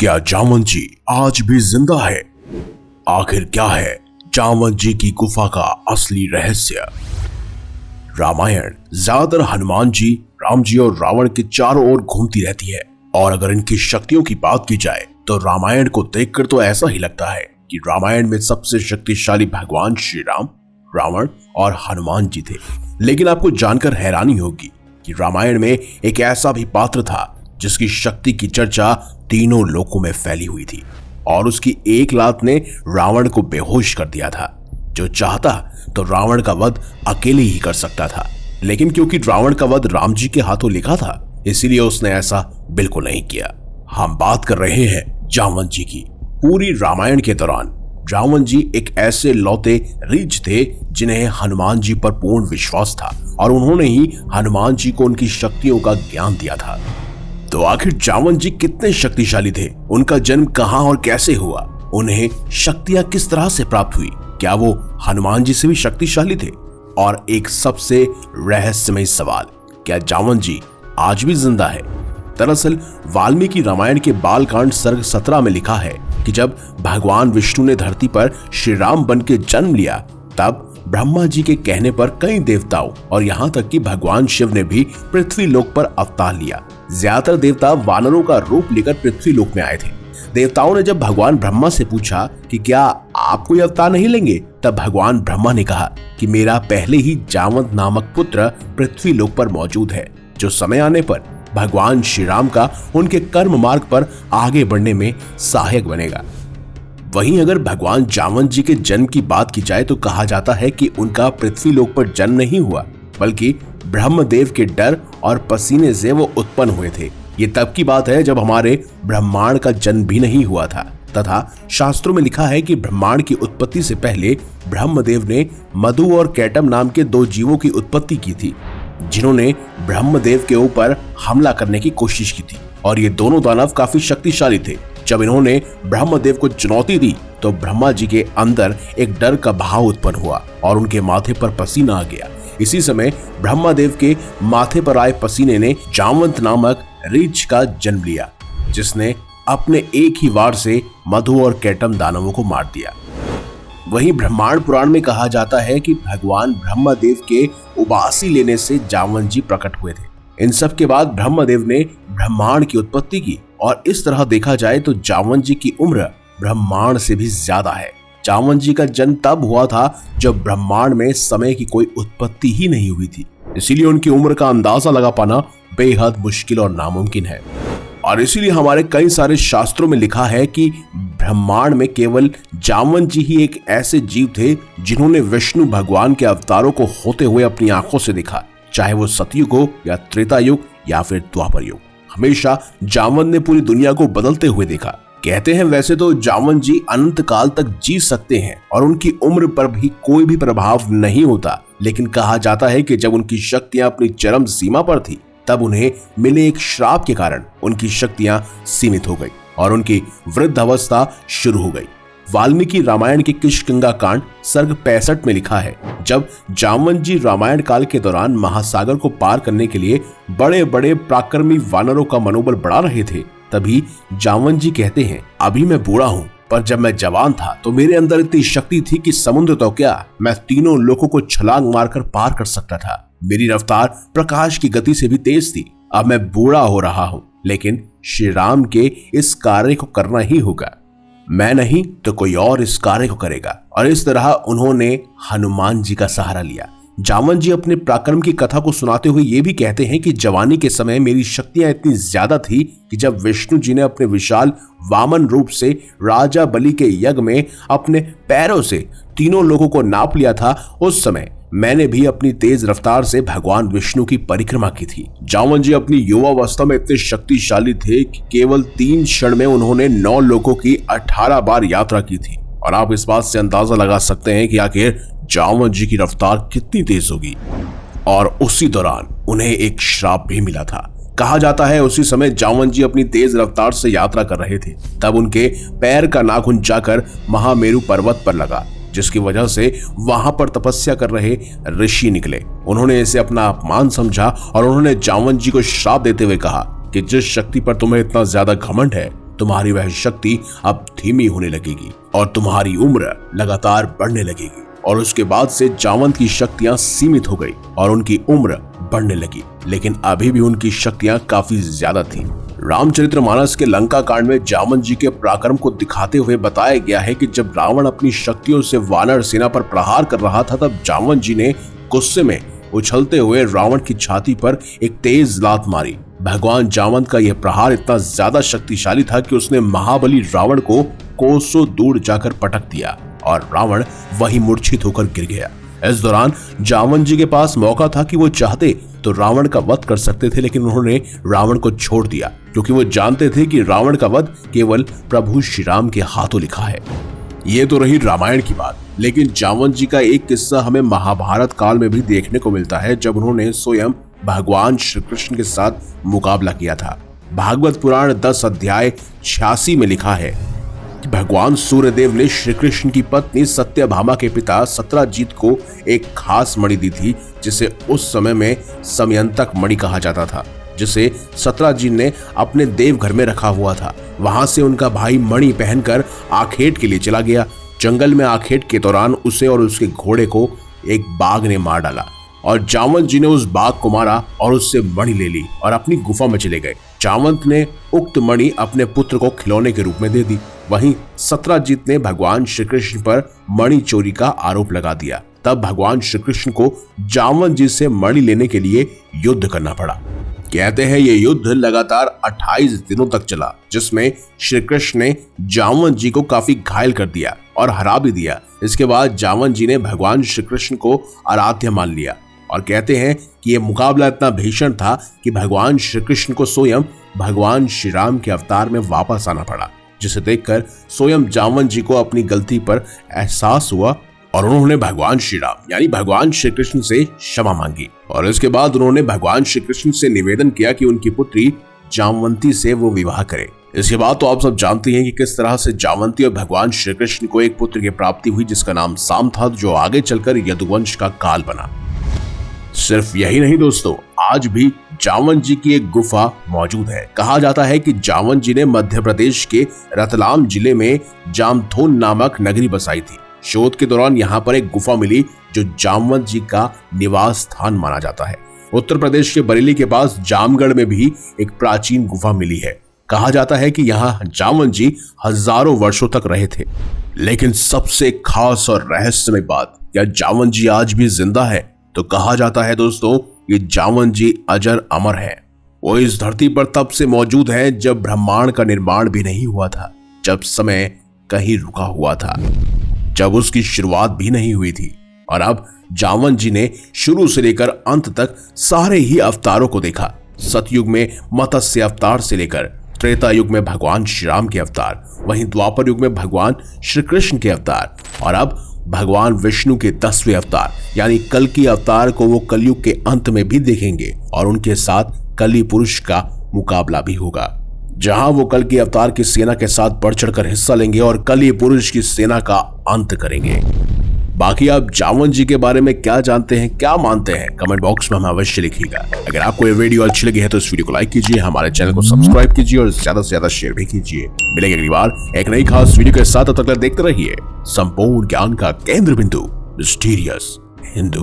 क्या जामवंत जी आज भी जिंदा है? आखिर क्या है जामवंत जी की गुफा का असली रहस्य? रामायण ज्यादातर हनुमान जी, राम जी और रावण के चारों ओर घूमती रहती है, और अगर इनकी शक्तियों की बात की जाए तो रामायण को देखकर तो ऐसा ही लगता है कि रामायण में सबसे शक्तिशाली भगवान श्री राम, रावण और हनुमान जी थे। लेकिन आपको जानकर हैरानी होगी कि रामायण में एक ऐसा भी पात्र था जिसकी शक्ति की चर्चा तीनों लोकों में फैली हुई थी, और उसकी एक लात ने रावण को बेहोश कर दिया था। जो चाहता तो रावण का वध अकेले ही कर सकता था, लेकिन क्योंकि रावण का वध राम जी के हाथों लिखा था, इसीलिए उसने ऐसा बिल्कुल नहीं किया। हम बात कर रहे हैं जामवंत जी की। पूरी रामायण के दौरान जामवंत जी एक ऐसे लौते रीछ थे जिन्हें हनुमान जी पर पूर्ण विश्वास था, और उन्होंने ही हनुमान जी को उनकी शक्तियों का ज्ञान दिया था। तो आखिर जामवंत जी कितने शक्तिशाली थे? उनका जन्म कहां और कैसे हुआ? उन्हें शक्तियां किस तरह से प्राप्त हुई? क्या वो हनुमान जी से भी शक्तिशाली थे? और एक सबसे रहस्यमय सवाल, क्या जामवंत जी आज भी जिंदा है? दरअसल वाल्मीकि रामायण के बालकांड सर्ग 17 में लिखा है कि जब भगवान विष्णु ने धरती पर श्री राम बन के जन्म लिया, तब ब्रह्मा जी के कहने पर कई देवताओं और यहाँ तक कि भगवान शिव ने भी पृथ्वी लोक पर अवतार लिया। ज्यादातर देवता वानरों का रूप लेकर पृथ्वी लोक में आए थे। देवताओं ने जब भगवान ब्रह्मा से पूछा कि क्या आप कोई अवतार नहीं लेंगे, तब भगवान ब्रह्मा ने कहा कि मेरा पहले ही जामवंत नामक पुत्र पृथ्वी लोक पर मौजूद है, जो समय आने पर भगवान श्री राम का उनके कर्म मार्ग पर आगे बढ़ने में सहायक बनेगा। वहीं अगर भगवान जामवंत जी के जन्म की बात की जाए तो कहा जाता है कि उनका पृथ्वी लोक पर जन्म नहीं हुआ, बल्कि ब्रह्मदेव के डर और पसीने से वो उत्पन्न हुए थे। ये तब की बात है जब हमारे ब्रह्मांड का जन्म भी नहीं हुआ था, तथा शास्त्रों में लिखा है कि ब्रह्मांड की उत्पत्ति से पहले ब्रह्मदेव ने मधु और कैटम नाम के दो जीवों की उत्पत्ति की थी, जिन्होंने ब्रह्मदेव के ऊपर हमला करने की कोशिश की थी, और ये दोनों दानव काफी शक्तिशाली थे। जब इन्होंने ब्रह्मदेव को चुनौती दी तो ब्रह्मा जी के अंदर एक डर का भाव उत्पन्न हुआ और उनके माथे पर पसीना आ गया। इसी समय ब्रह्मदेव के माथे पर आए पसीने ने जामवंत नामक रीछ का जन्म लिया, जिसने अपने एक ही वार से मधु और कैटम दानवों को मार दिया। वहीं ब्रह्मांड पुराण में कहा जाता है कि भगवान ब्रह्मदेव के उबासी लेने से जामवंत जी प्रकट हुए थे। इन सब के बाद ब्रह्मदेव ने ब्रह्मांड की उत्पत्ति की, और इस तरह देखा जाए तो जामवंत जी की उम्र ब्रह्मांड से भी ज्यादा है। जामवंत जी का जन्म तब हुआ था जब ब्रह्मांड में समय की कोई उत्पत्ति ही नहीं हुई थी, इसीलिए उनकी उम्र का अंदाजा लगा पाना बेहद मुश्किल और नामुमकिन है। और इसीलिए हमारे कई सारे शास्त्रों में लिखा है कि ब्रह्मांड में केवल जामवंत जी ही एक ऐसे जीव थे जिन्होंने विष्णु भगवान के अवतारों को होते हुए अपनी आंखों से देखा, चाहे वो सतयुग हो या त्रेता युग या फिर द्वापर युग। हमेशा जामवंत ने पूरी दुनिया को बदलते हुए देखा। कहते हैं वैसे तो जामवंत जी अनंत काल तक जी सकते हैं और उनकी उम्र पर भी कोई भी प्रभाव नहीं होता, लेकिन कहा जाता है कि जब उनकी शक्तियां अपनी चरम सीमा पर थी, तब उन्हें मिले एक श्राप के कारण उनकी शक्तियां सीमित हो गई और उनकी वृद्ध अवस्था शुरू हो गई। वाल्मीकि रामायण के किष्किंधा कांड सर्ग 65 में लिखा है, जब जामवंत जी रामायण काल के दौरान महासागर को पार करने के लिए बड़े बड़े पराक्रमी वानरों का मनोबल बढ़ा रहे थे, तभी जामवंत जी कहते हैं, अभी मैं बूढ़ा हूँ, पर जब मैं जवान था तो मेरे अंदर इतनी शक्ति थी कि समुद्र तो क्या, मैं तीनों लोगों को छलांग मारकर पार कर सकता था। मेरी रफ्तार प्रकाश की गति से भी तेज थी। अब मैं बूढ़ा हो रहा हूँ, लेकिन श्री राम के इस कार्य को करना ही होगा। मैं नहीं तो कोई और इस कार्य को करेगा। और इस तरह उन्होंने हनुमान जी का सहारा लिया। जामवंत जी अपने पराक्रम की कथा को सुनाते हुए ये भी कहते हैं कि जवानी के समय मेरी शक्तियां इतनी ज्यादा थी कि जब विष्णु जी ने अपने विशाल वामन रूप से राजा बलि के यज्ञ में अपने पैरों से तीनों लोगों को नाप लिया था, उस समय मैंने भी अपनी तेज रफ्तार से भगवान विष्णु की परिक्रमा की थी। जामवंत जी अपनी युवावस्था में इतने शक्तिशाली थे कि केवल 3 क्षण में उन्होंने 9 लोकों की 18 बार यात्रा की थी। और आप इस बात से अंदाजा लगा सकते हैं कि आखिर जामवंत जी की रफ्तार कितनी तेज होगी। और उसी दौरान उन्हें एक श्राप भी मिला था। कहा जाता है उसी समय जामवंत जी अपनी तेज रफ्तार से यात्रा कर रहे थे, तब उनके पैर का नाखून जाकर महामेरु पर्वत पर लगा, जिसकी वजह से वहां पर तपस्या कर रहे ऋषि निकले। उन्होंने इसे अपना अपमान समझा और उन्होंने जामवंत जी को श्राप देते हुए कहा कि जिस शक्ति पर तुम्हें इतना ज्यादा घमंड है, तुम्हारी वह शक्ति अब धीमी होने लगेगी और तुम्हारी उम्र लगातार बढ़ने लगेगी। और उसके बाद से जामवंत की शक्तियां सीमित हो गई और उनकी उम्र बढ़ने लगी, लेकिन अभी भी उनकी शक्तियां काफी ज्यादा थीं। रामचरितमानस के लंका कांड में जामवंत जी के पराक्रम को दिखाते हुए बताया गया है कि जब रावण अपनी शक्तियों से वानर सेना पर प्रहार कर रहा था, तब जामवंत जी ने गुस्से में उछलते हुए रावण की छाती पर एक तेज लात मारी। भगवान जामवंत का यह प्रहार इतना ज्यादा शक्तिशाली था कि उसने महाबली रावण को कोसों दूर जाकर पटक दिया और रावण वहीं मूर्छित होकर गिर गया। इस दौरान जामवंत जी के पास मौका था कि वो चाहते तो रावण का वध कर सकते थे, लेकिन उन्होंने रावण को छोड़ दिया क्योंकि वो जानते थे कि रावण का वध केवल प्रभु श्री राम के हाथों लिखा है। ये तो रही रामायण की बात, लेकिन जामवंत जी का एक किस्सा हमें महाभारत काल में भी देखने को मिलता है, जब उन्होंने स्वयं भगवान श्री कृष्ण के साथ मुकाबला किया था। भागवत पुराण 10 अध्याय 86 में लिखा है कि भगवान सूर्यदेव ने श्री कृष्ण की पत्नी सत्यभामा के पिता सत्यजीत को एक खास मणि दी थी, जिसे उस समय में समयंतक मणि कहा जाता था, जिसे सत्यजीत ने अपने देवघर में रखा हुआ था। वहां से उनका भाई मणि पहनकर आखेट के लिए चला गया। जंगल में आखेट के दौरान उसे और उसके घोड़े को एक बाघ ने मार डाला और जामवंत जी ने उस बाघ को मारा और उससे मणि ले ली और अपनी गुफा में चले गए। जामवंत ने उक्त मणि अपने पुत्र को खिलौने के रूप में दे दी। वहीं सत्यजीत ने भगवान श्री कृष्ण पर मणि चोरी का आरोप लगा दिया। तब भगवान श्री कृष्ण को जामवंत जी से मणि लेने के लिए युद्ध करना पड़ा। कहते हैं ये युद्ध लगातार 28 दिनों तक चला, जिसमें श्री कृष्ण ने जामवंत जी को काफी घायल कर दिया और हरा भी दिया। इसके बाद जामवंत जी ने भगवान श्री कृष्ण को आराध्य मान लिया और कहते हैं कि यह मुकाबला इतना भीषण था कि भगवान श्री कृष्ण को स्वयं भगवान श्री राम के अवतार में वापस आना पड़ा, जिसे देखकर स्वयं जामवंत जी को अपनी गलती पर एहसास हुआ और उन्होंने भगवान श्री राम यानी भगवान श्री कृष्ण से क्षमा मांगी। और इसके बाद उन्होंने भगवान श्री कृष्ण से निवेदन किया कि उनकी पुत्री जामवंती से वो विवाह करे। इसके बाद तो आप सब जानते हैं कि किस तरह से जामवंती और भगवान श्री कृष्ण को एक पुत्र की प्राप्ति हुई, जिसका नाम साम था, जो आगे चलकर यदुवंश का काल बना। सिर्फ यही नहीं दोस्तों, आज भी जामवंत जी की एक गुफा मौजूद है। कहा जाता है कि जामवंत जी ने मध्य प्रदेश के रतलाम जिले में जामथोन नामक नगरी बसाई थी। शोध के दौरान यहाँ पर एक गुफा मिली जो जामवंत जी का निवास स्थान माना जाता है। उत्तर प्रदेश के बरेली के पास जामगढ़ में भी एक प्राचीन गुफा मिली है। कहा जाता है कि यहाँ जामवंत जी हजारों वर्षों तक रहे थे। लेकिन सबसे खास और रहस्यमय बात, क्या जामवंत जी आज भी जिंदा है? तो कहा जाता है दोस्तों, ये जामवंत जी अजर अमर है। वो इस धरती पर तब से मौजूद है जब ब्रह्मांड का निर्माण भी नहीं हुआ था, जब समय कहीं रुका हुआ था, जब उसकी शुरुआत भी नहीं हुई थी। और अब जामवंत जी ने शुरू से लेकर अंत तक सारे ही अवतारों को देखा। सतयुग में मत्स्य अवतार से लेकर त्रेता युग में भगवान श्री राम के अवतार, वहीं द्वापर युग में भगवान श्री कृष्ण के अवतार, और अब भगवान विष्णु के 10वें अवतार यानी कल्कि अवतार को वो कलयुग के अंत में भी देखेंगे और उनके साथ कलि पुरुष का मुकाबला भी होगा, जहां वो कल्कि अवतार की सेना के साथ बढ़ चढ़कर हिस्सा लेंगे और कलि पुरुष की सेना का अंत करेंगे। बाकी आप जामवंत जी के बारे में क्या जानते हैं, क्या मानते हैं, कमेंट बॉक्स में हमें अवश्य लिखिएगा। अगर आपको ये वीडियो अच्छी लगी है तो इस वीडियो को लाइक कीजिए, हमारे चैनल को सब्सक्राइब कीजिए और ज्यादा से ज्यादा शेयर भी कीजिए। मिलेंगे अगली बार एक नई खास वीडियो के साथ। तब तक देखते रहिए संपूर्ण ज्ञान का केंद्र बिंदु मिस्टीरियस हिंदू।